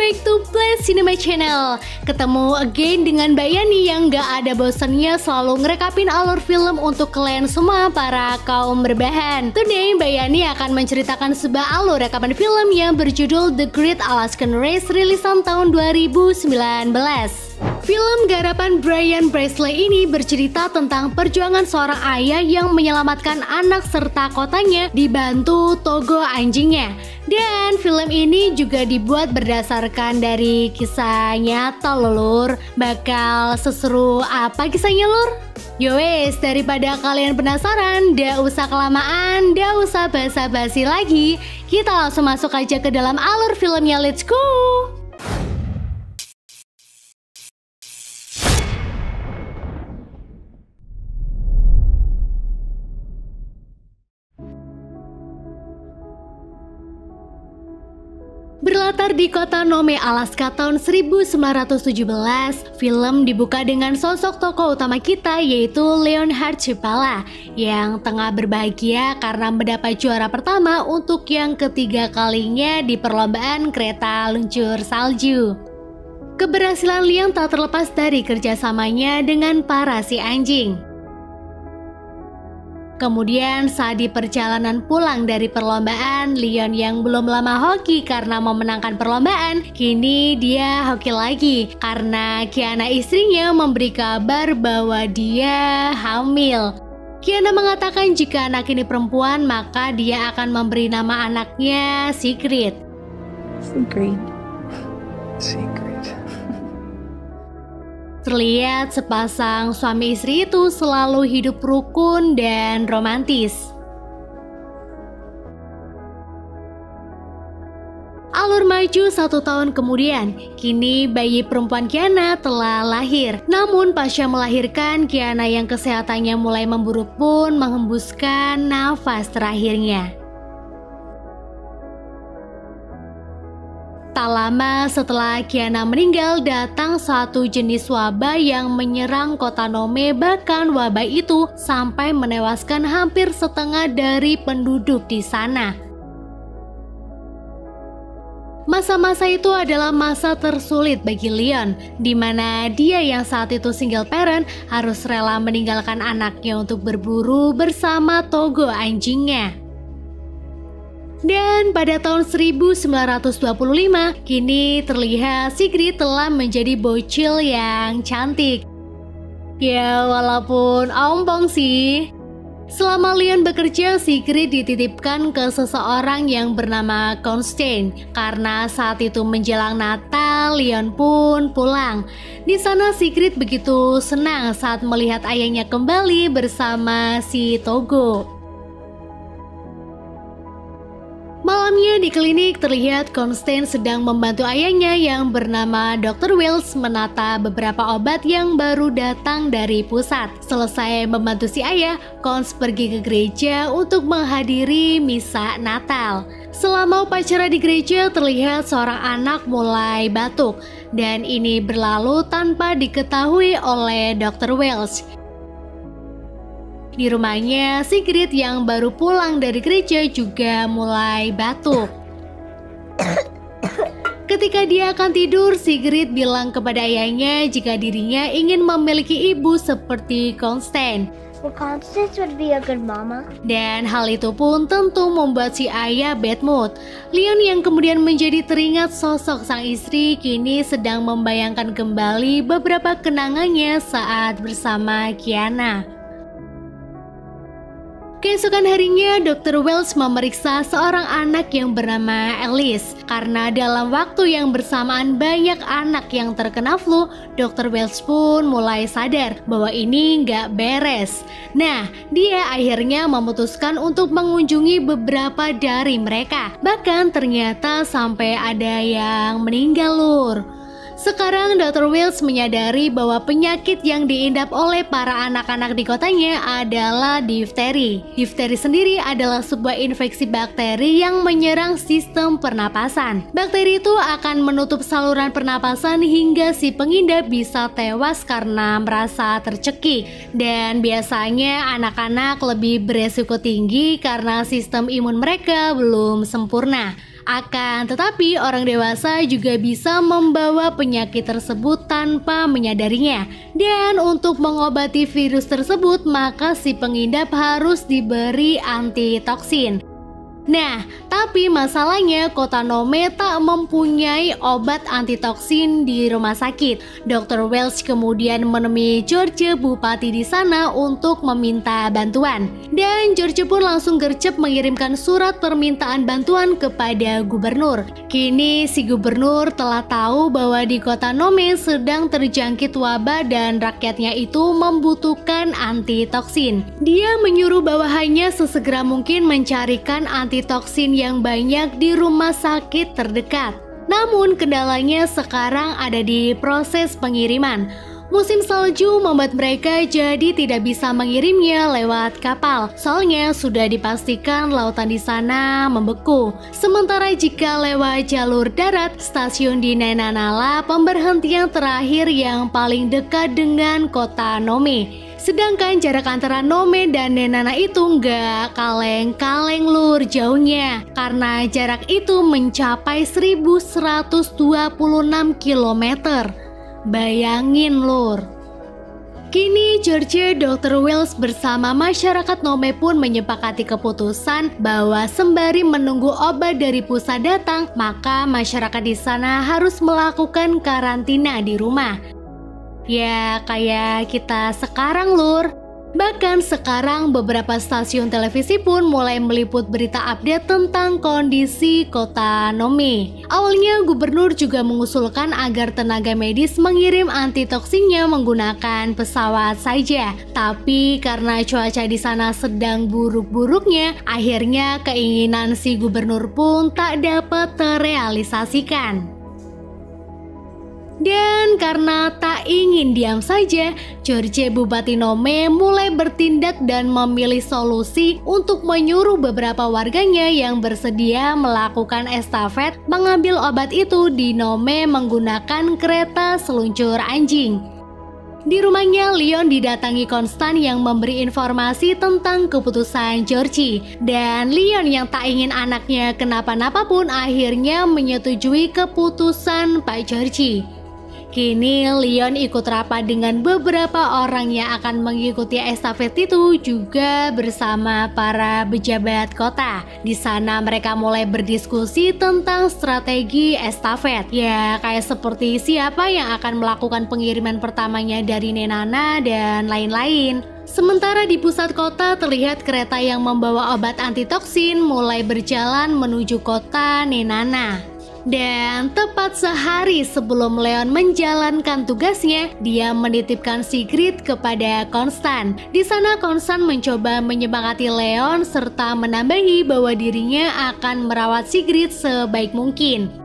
back to Play Cinema Channel. Ketemu again dengan Mbak Yani yang gak ada bosannya selalu ngerekapin alur film untuk kalian semua para kaum berbahan. Today Mbak Yani akan menceritakan sebuah alur rekapan film yang berjudul The Great Alaskan Race rilisan tahun 2019. Film garapan Brian Presley ini bercerita tentang perjuangan seorang ayah yang menyelamatkan anak serta kotanya dibantu togo anjingnya. Dan film ini juga dibuat berdasarkan dari kisah nyata loh lur. Bakal seseru apa kisahnya lur? Yowes, daripada kalian penasaran, ndak usah kelamaan, ndak usah basa-basi lagi. Kita langsung masuk aja ke dalam alur filmnya, let's go! Berlatar di kota Nome, Alaska tahun 1917, film dibuka dengan sosok tokoh utama kita yaitu Leonhard Chipala yang tengah berbahagia karena mendapat juara pertama untuk yang ketiga kalinya di perlombaan kereta luncur salju. Keberhasilan Leon tak terlepas dari kerjasamanya dengan para si anjing. Kemudian saat di perjalanan pulang dari perlombaan, Leon yang belum lama hoki karena memenangkan perlombaan, kini dia hoki lagi karena Kiana istrinya memberi kabar bahwa dia hamil. Kiana mengatakan jika anak ini perempuan maka dia akan memberi nama anaknya Sigrid. Terlihat sepasang suami istri itu selalu hidup rukun dan romantis. Alur maju 1 tahun kemudian, kini bayi perempuan Kiana telah lahir. Namun pasca melahirkan, Kiana yang kesehatannya mulai memburuk pun menghembuskan nafas terakhirnya. Tak lama setelah Kiana meninggal, datang satu jenis wabah yang menyerang kota Nome. Bahkan wabah itu sampai menewaskan hampir setengah dari penduduk di sana. Masa-masa itu adalah masa tersulit bagi Leon, di mana dia yang saat itu single parent harus rela meninggalkan anaknya untuk berburu bersama togo anjingnya. Dan pada tahun 1925, kini terlihat Sigrid telah menjadi bocil yang cantik. Ya walaupun ompong sih. Selama Leon bekerja, Sigrid dititipkan ke seseorang yang bernama Constance. Karena saat itu menjelang Natal, Leon pun pulang. Di sana Sigrid begitu senang saat melihat ayahnya kembali bersama si togo. Malamnya di klinik terlihat Constance sedang membantu ayahnya yang bernama Dr. Wells menata beberapa obat yang baru datang dari pusat. Selesai membantu si ayah, Cons pergi ke gereja untuk menghadiri misa Natal. Selama upacara di gereja terlihat seorang anak mulai batuk dan ini berlalu tanpa diketahui oleh Dr. Wells. Di rumahnya, Sigrid yang baru pulang dari gereja juga mulai batuk. Ketika dia akan tidur, Sigrid bilang kepada ayahnya jika dirinya ingin memiliki ibu seperti Constance. Well, Constance would be a good mama. Dan hal itu pun tentu membuat si ayah bad mood. Leon yang kemudian menjadi teringat sosok sang istri kini sedang membayangkan kembali beberapa kenangannya saat bersama Kiana. Keesokan harinya, Dr. Wells memeriksa seorang anak yang bernama Alice. Karena dalam waktu yang bersamaan banyak anak yang terkena flu, Dr. Wells pun mulai sadar bahwa ini nggak beres. Nah, dia akhirnya memutuskan untuk mengunjungi beberapa dari mereka. Bahkan ternyata sampai ada yang meninggal lur. Sekarang Dr. Wells menyadari bahwa penyakit yang diidap oleh para anak-anak di kotanya adalah difteri. Difteri sendiri adalah sebuah infeksi bakteri yang menyerang sistem pernapasan. Bakteri itu akan menutup saluran pernapasan hingga si pengidap bisa tewas karena merasa tercekik. Dan biasanya anak-anak lebih beresiko tinggi karena sistem imun mereka belum sempurna. Akan tetapi orang dewasa juga bisa membawa penyakit tersebut tanpa menyadarinya. Dan untuk mengobati virus tersebut, maka si pengidap harus diberi antitoksin. Nah, tapi masalahnya kota Nome tak mempunyai obat antitoksin di rumah sakit. Dr. Welch kemudian menemui George, bupati di sana, untuk meminta bantuan. Dan George pun langsung gercep mengirimkan surat permintaan bantuan kepada gubernur. Kini si gubernur telah tahu bahwa di kota Nome sedang terjangkit wabah dan rakyatnya itu membutuhkan antitoksin. Dia menyuruh bawahannya sesegera mungkin mencarikan antitoksin yang banyak di rumah sakit terdekat. Namun kendalanya sekarang ada di proses pengiriman. Musim salju membuat mereka jadi tidak bisa mengirimnya lewat kapal. Soalnya sudah dipastikan lautan di sana membeku. Sementara jika lewat jalur darat, stasiun di Nenanala pemberhentian terakhir yang paling dekat dengan kota Nome. Sedangkan jarak antara Nome dan Nenana itu nggak kaleng-kaleng lur jauhnya, karena jarak itu mencapai 1126 km. Bayangin lur. Kini George, Dr. Wells bersama masyarakat Nome pun menyepakati keputusan bahwa sembari menunggu obat dari pusat datang, maka masyarakat di sana harus melakukan karantina di rumah. Ya kayak kita sekarang lur. Bahkan sekarang beberapa stasiun televisi pun mulai meliput berita update tentang kondisi kota Nome. Awalnya gubernur juga mengusulkan agar tenaga medis mengirim antitoksinnya menggunakan pesawat saja. Tapi karena cuaca di sana sedang buruk-buruknya, akhirnya keinginan si gubernur pun tak dapat terrealisasikan. Dan karena tak ingin diam saja, George, bupati Nome, mulai bertindak dan memilih solusi untuk menyuruh beberapa warganya yang bersedia melakukan estafet mengambil obat itu di Nome menggunakan kereta seluncur anjing. Di rumahnya, Leon didatangi Konstan yang memberi informasi tentang keputusan George. Dan Leon yang tak ingin anaknya kenapa-napa pun akhirnya menyetujui keputusan Pak George. Kini Leon ikut rapat dengan beberapa orang yang akan mengikuti estafet itu, juga bersama para pejabat kota. Di sana mereka mulai berdiskusi tentang strategi estafet. Ya kayak seperti siapa yang akan melakukan pengiriman pertamanya dari Nenana dan lain-lain. Sementara di pusat kota terlihat kereta yang membawa obat antitoksin mulai berjalan menuju kota Nenana. Dan tepat sehari sebelum Leon menjalankan tugasnya, dia menitipkan Sigrid kepada Konstan. Di sana Konstan mencoba menyemangati Leon serta menambahi bahwa dirinya akan merawat Sigrid sebaik mungkin.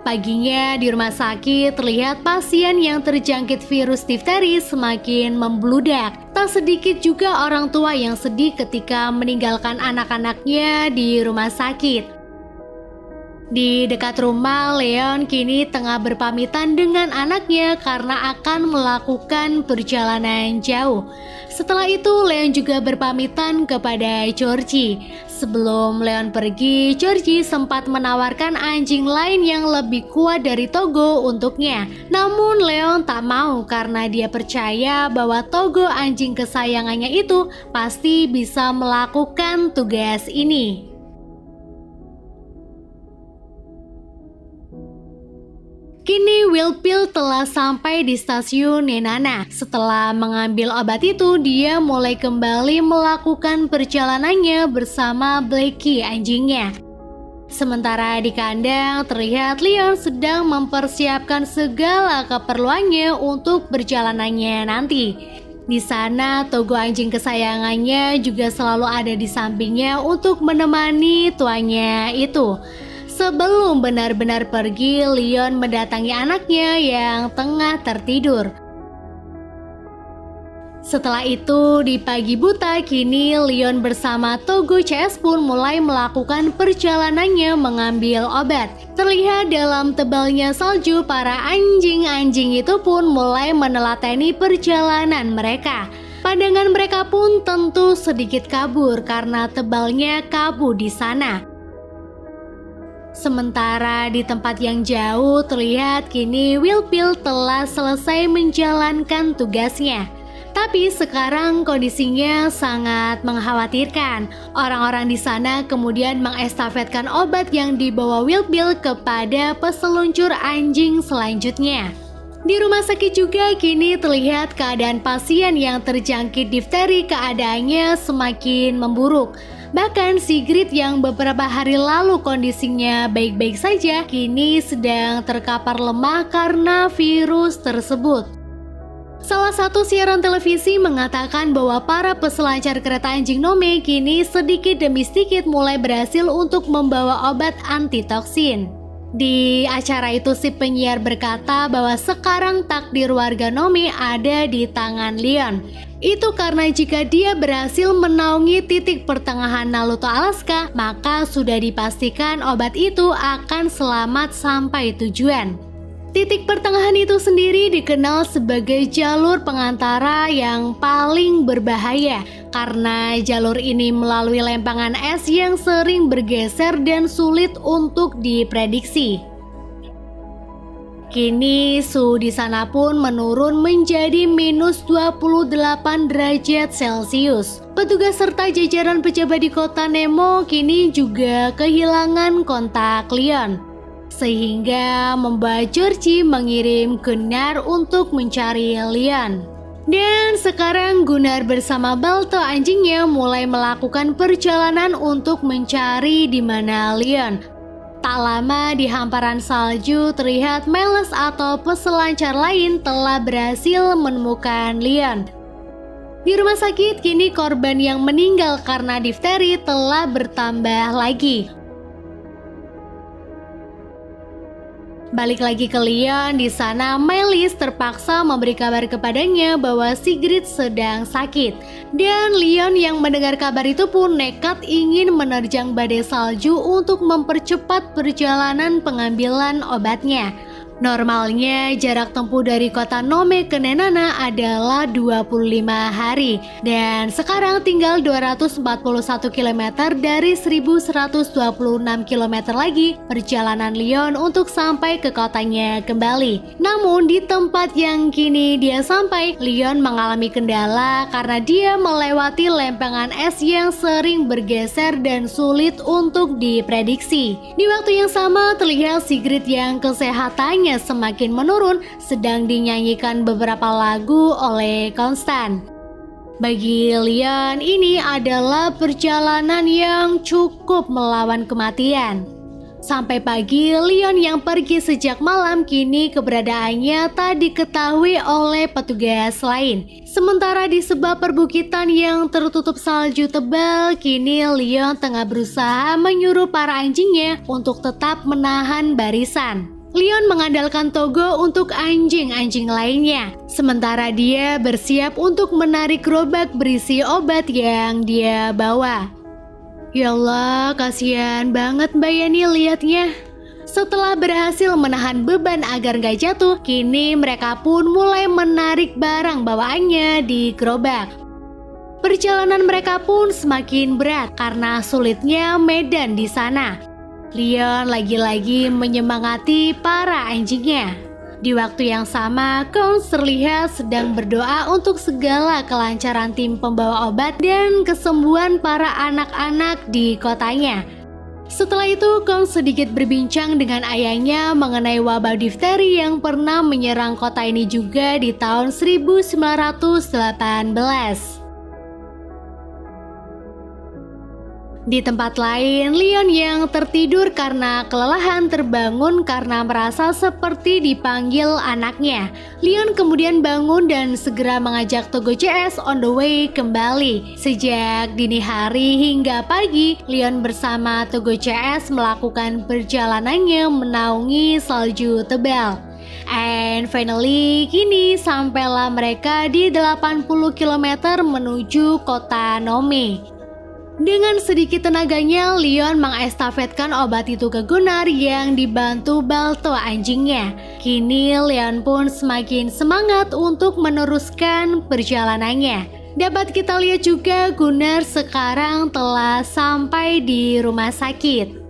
Paginya di rumah sakit terlihat pasien yang terjangkit virus difteri semakin membludak. Tak sedikit juga orang tua yang sedih ketika meninggalkan anak-anaknya di rumah sakit. Di dekat rumah, Leon kini tengah berpamitan dengan anaknya karena akan melakukan perjalanan jauh. Setelah itu, Leon juga berpamitan kepada Georgie. Sebelum Leon pergi, Georgie sempat menawarkan anjing lain yang lebih kuat dari Togo untuknya. Namun Leon tak mau karena dia percaya bahwa Togo, anjing kesayangannya itu, pasti bisa melakukan tugas ini. Kini Will Pill telah sampai di stasiun Nenana. Setelah mengambil obat itu, dia mulai kembali melakukan perjalanannya bersama Blackie anjingnya. Sementara di kandang, terlihat Leon sedang mempersiapkan segala keperluannya untuk perjalanannya nanti. Di sana, Togo anjing kesayangannya juga selalu ada di sampingnya untuk menemani tuannya itu. Sebelum benar-benar pergi, Leon mendatangi anaknya yang tengah tertidur. Setelah itu, di pagi buta, kini Leon bersama Togo CS pun mulai melakukan perjalanannya mengambil obat. Terlihat dalam tebalnya salju, para anjing-anjing itu pun mulai menelateni perjalanan mereka. Pandangan mereka pun tentu sedikit kabur karena tebalnya kabut di sana. Sementara di tempat yang jauh terlihat kini Will Pill telah selesai menjalankan tugasnya. Tapi sekarang kondisinya sangat mengkhawatirkan. Orang-orang di sana kemudian mengestafetkan obat yang dibawa Will Pill kepada peseluncur anjing selanjutnya. Di rumah sakit juga kini terlihat keadaan pasien yang terjangkit difteri keadaannya semakin memburuk. Bahkan Sigrid yang beberapa hari lalu kondisinya baik-baik saja kini sedang terkapar lemah karena virus tersebut. Salah satu siaran televisi mengatakan bahwa para peselancar kereta anjing Nome kini sedikit demi sedikit mulai berhasil untuk membawa obat antitoksin. Di acara itu si penyiar berkata bahwa sekarang takdir warga Nome ada di tangan Leon. Itu karena jika dia berhasil menaungi titik pertengahan Naluto Alaska, maka sudah dipastikan obat itu akan selamat sampai tujuan. Titik pertengahan itu sendiri dikenal sebagai jalur pengantara yang paling berbahaya karena jalur ini melalui lempangan es yang sering bergeser dan sulit untuk diprediksi. Kini suhu di sana pun menurun menjadi minus 28 derajat Celcius. Petugas serta jajaran pejabat di kota Nemo kini juga kehilangan kontak Leon, sehingga membuat Georgie mengirim Gunnar untuk mencari Leon. Dan sekarang Gunnar bersama Balto anjingnya mulai melakukan perjalanan untuk mencari di mana Leon. Tak lama di hamparan salju terlihat Miles atau peselancar lain telah berhasil menemukan Leon. Di rumah sakit kini korban yang meninggal karena difteri telah bertambah lagi. Balik lagi ke Leon, di sana Melis terpaksa memberi kabar kepadanya bahwa Sigrid sedang sakit. Dan Leon yang mendengar kabar itu pun nekat ingin menerjang badai salju untuk mempercepat perjalanan pengambilan obatnya. Normalnya jarak tempuh dari kota Nome ke Nenana adalah 25 hari dan sekarang tinggal 241 km dari 1126 km lagi perjalanan Leon untuk sampai ke kotanya kembali. Namun di tempat yang kini dia sampai, Leon mengalami kendala karena dia melewati lempengan es yang sering bergeser dan sulit untuk diprediksi. Di waktu yang sama terlihat Sigrid yang kesehatannya semakin menurun sedang dinyanyikan beberapa lagu oleh Konstan. Bagi Leon ini adalah perjalanan yang cukup melawan kematian. Sampai pagi, Leon yang pergi sejak malam kini keberadaannya tak diketahui oleh petugas lain. Sementara di sebuah perbukitan yang tertutup salju tebal, kini Leon tengah berusaha menyuruh para anjingnya untuk tetap menahan barisan. Leon mengandalkan Togo untuk anjing-anjing lainnya, sementara dia bersiap untuk menarik gerobak berisi obat yang dia bawa. Ya Allah, kasihan banget Mbak Yani liatnya. Setelah berhasil menahan beban agar gak jatuh, kini mereka pun mulai menarik barang bawaannya di gerobak. Perjalanan mereka pun semakin berat karena sulitnya medan di sana. Leon lagi-lagi menyemangati para anjingnya. Di waktu yang sama, Kons terlihat sedang berdoa untuk segala kelancaran tim pembawa obat dan kesembuhan para anak-anak di kotanya. Setelah itu, Kons sedikit berbincang dengan ayahnya mengenai wabah difteri yang pernah menyerang kota ini juga di tahun 1918. Di tempat lain, Leon yang tertidur karena kelelahan terbangun karena merasa seperti dipanggil anaknya. Leon kemudian bangun dan segera mengajak Togo CS on the way kembali. Sejak dini hari hingga pagi, Leon bersama Togo CS melakukan perjalanannya menaungi salju tebal. And finally, kini sampailah mereka di 80 km menuju kota Nome. Dengan sedikit tenaganya, Leon mengestafetkan obat itu ke Gunnar yang dibantu Balto anjingnya. Kini Leon pun semakin semangat untuk meneruskan perjalanannya. Dapat kita lihat juga Gunnar sekarang telah sampai di rumah sakit.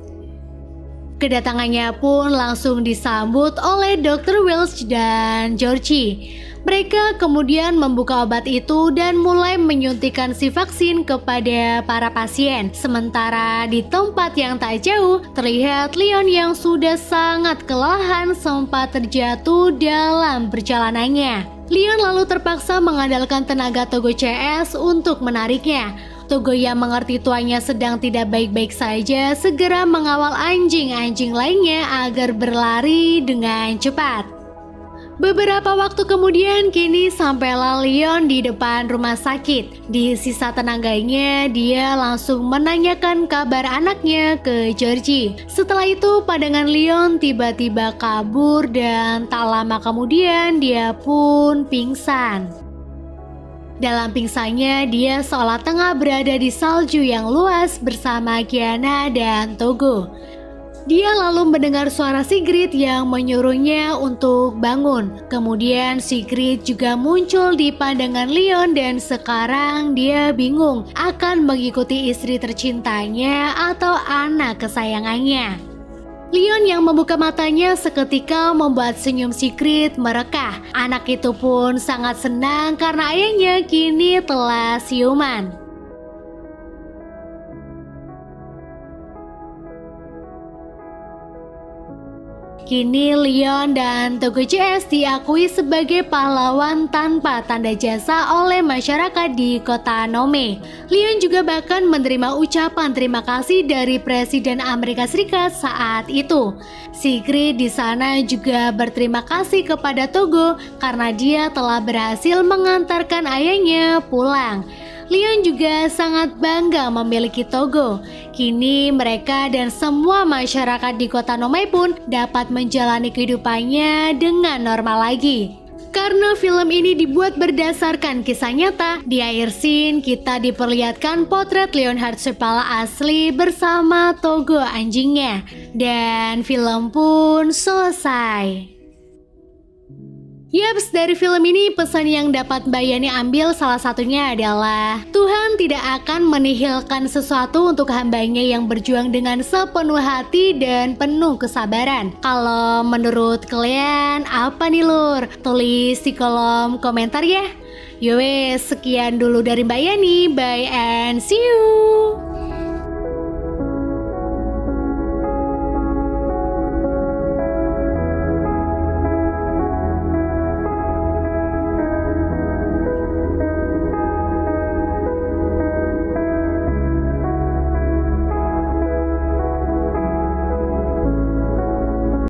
Kedatangannya pun langsung disambut oleh Dr. Welch dan Georgie. Mereka kemudian membuka obat itu dan mulai menyuntikkan si vaksin kepada para pasien. Sementara di tempat yang tak jauh, terlihat Leon yang sudah sangat kelelahan sempat terjatuh dalam perjalanannya. Leon lalu terpaksa mengandalkan tenaga Togo CS untuk menariknya. Togo yang mengerti tuannya sedang tidak baik-baik saja segera mengawal anjing-anjing lainnya agar berlari dengan cepat. Beberapa waktu kemudian kini sampailah Leon di depan rumah sakit. Di sisa tenaganya dia langsung menanyakan kabar anaknya ke Georgie. Setelah itu pandangan Leon tiba-tiba kabur dan tak lama kemudian dia pun pingsan. Dalam pingsannya dia seolah tengah berada di salju yang luas bersama Kiana dan Togo. Dia lalu mendengar suara Sigrid yang menyuruhnya untuk bangun. Kemudian Sigrid juga muncul di pandangan Leon dan sekarang dia bingung akan mengikuti istri tercintanya atau anak kesayangannya. Leon yang membuka matanya seketika membuat senyum Sigrid merekah. Anak itu pun sangat senang karena ayahnya kini telah siuman. Kini Leon dan Togo CS diakui sebagai pahlawan tanpa tanda jasa oleh masyarakat di kota Nome. Leon juga bahkan menerima ucapan terima kasih dari Presiden Amerika Serikat saat itu. Sigrid di sana juga berterima kasih kepada Togo karena dia telah berhasil mengantarkan ayahnya pulang. Leon juga sangat bangga memiliki Togo. Kini mereka dan semua masyarakat di kota Nome pun dapat menjalani kehidupannya dengan normal lagi. Karena film ini dibuat berdasarkan kisah nyata, di akhir scene kita diperlihatkan potret Leonhard Seppala asli bersama Togo anjingnya. Dan film pun selesai. Yaps, dari film ini pesan yang dapat Mbak Yani ambil salah satunya adalah Tuhan tidak akan menihilkan sesuatu untuk hambanya yang berjuang dengan sepenuh hati dan penuh kesabaran. Kalau menurut kalian apa nih lur? Tulis di kolom komentar ya. Yowes, sekian dulu dari Mbak Yani. Bye and see you.